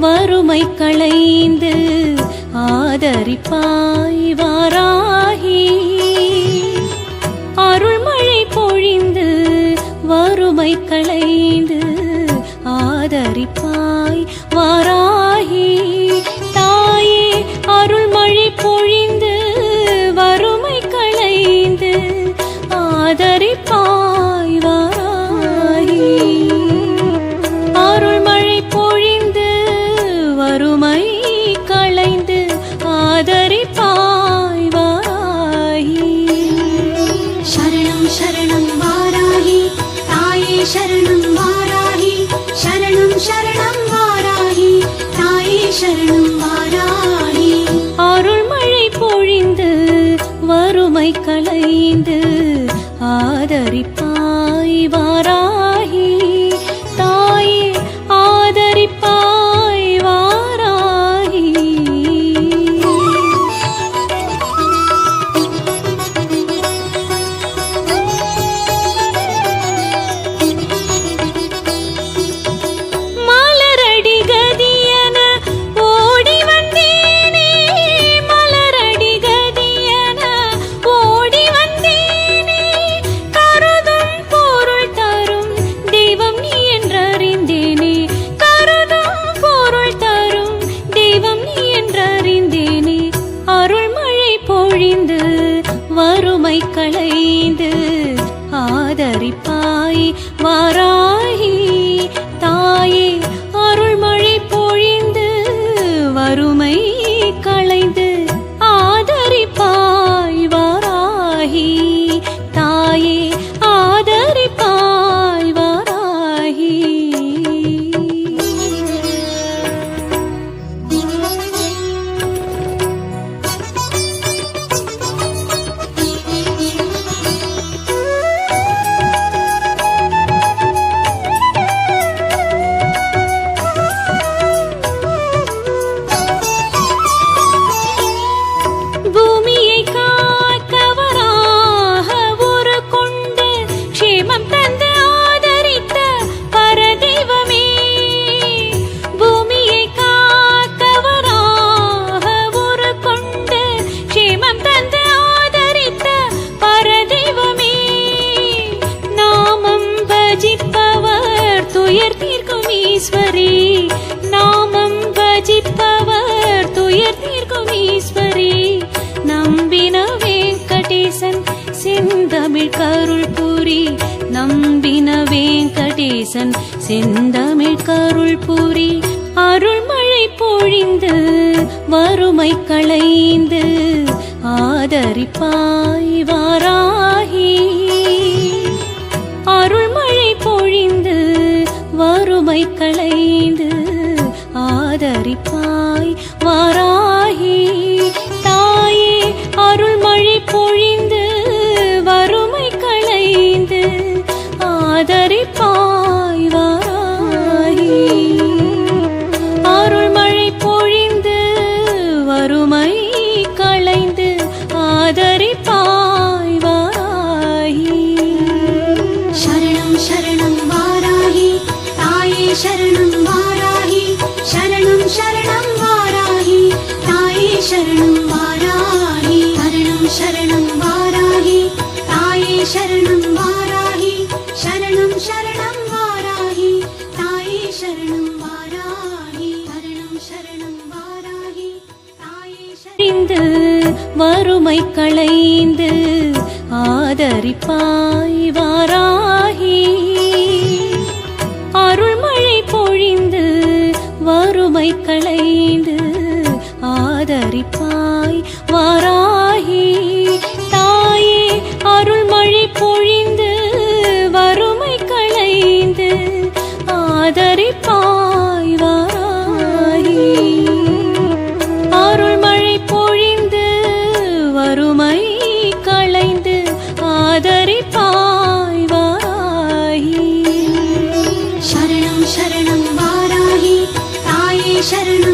வறுமை களைந்து ஆதரிப்பாய் வாராகி. அருள்மழை பொழிந்து வறுமை களைந்து ஆதரிப்பாய் வாராகி. தாயே அருள்மழை பொழிந்து வறுமை களைந்து ஆதரிப்பாய் வாராகி. அருள்மழை பொழிந்து வறுமை களைந்து ஆதரிப்பாய் வாராகி. சரணம் சரணம் வாராகி தாயே சரணம் வாராகி. சரணம் சரணம் வாராகி தாயே சரணம் வாராகி. அருள்மழை பொழிந்து வறுமை களைந்து ஆதரிப்பாய் வாராகி. தாயே ஆதரிப்பாய் வாராகி. மலரடி கதியன ஓடி வந்தேனே. மலரடி கதியன ஓடி வந்தேனே. கருதும் பொருள் தரும் தெய்வம் நீ என்றறிந்தேனே. கருதும் பொருள் தரும் தெய்வம் நீ என்றறிந்தேனே. அருள்மழை பொழிந்து வறுமை களைந்து ஆதரிப்பாய் வாராகி. தாயே அருள்மழை பொழிந்து வறுமை களைந்து ஆதரிப்பாய் வாராகி. தாயே ஆதரிப்பாய் வாராகி. பூமியை காக்கவராக ஒரு கொண்டு க்ஷேமம் தந்து ஆதரித்த பரதெய்வமே. பூமியை காக்கவராக ஒரு கொண்டு க்ஷேமம் தந்து ஆதரித்த பரதெய்வமே. நாமம் பஜிப்பவர் துயர் தீர்க்கும் ஈஸ்வரி. நாமம் பஜிப்பவர் துயர் தீர்க்கும் ஈஸ்வரி. நம்பின வெங்கடேசன் செந்தமிழ் கருள் புரி. நம்பின வெங்கடேசன் செந்தமிழ் கருள் புரி. அருள்மழை பொழிந்து வறுமை களைந்து ஆதரிப்பாய் வாராகி. அருள்மழை பொழிந்து வறுமை களைந்து ஆதரிப்பாய் வாராகி. தாயே அருள்மழை பொழிந்து வறுமை களைந்து ஆதரிப்பாய் வாராகி. அருள்மழை பொழிந்து வறுமை களைந்து ஆதரிப்பாய் வாராகி. சரணம் சரணம் வாராகி தாயே சரணம் வாராகி. சரணம் சரணம் வாராகி தாயே சரணம் வாராகி. சரணம் சரணம் வாராகி தாயே சரணம் வாராகி. சரணம் சரணம் வாராகி தாயே சரணம் வாராகி. சரணம் சரணம் வாராகி தாயே பொழிந்து வறுமை களைந்து ஆதரிப்பாய் வாராகி. அருள்மழை பொழிந்து வறுமை களைந்து ஆதரிப்பாய் வாராகி. தாயே அருள்மழை பொழிந்து வறுமை களைந்து ஆதரிப்பாய் வாராகி. அருள்மழை பொழிந்து வறுமை களைந்து ஆதரிப்பாய் வாராகி. சரணம் சரணம் வாராகி தாயே சரணம்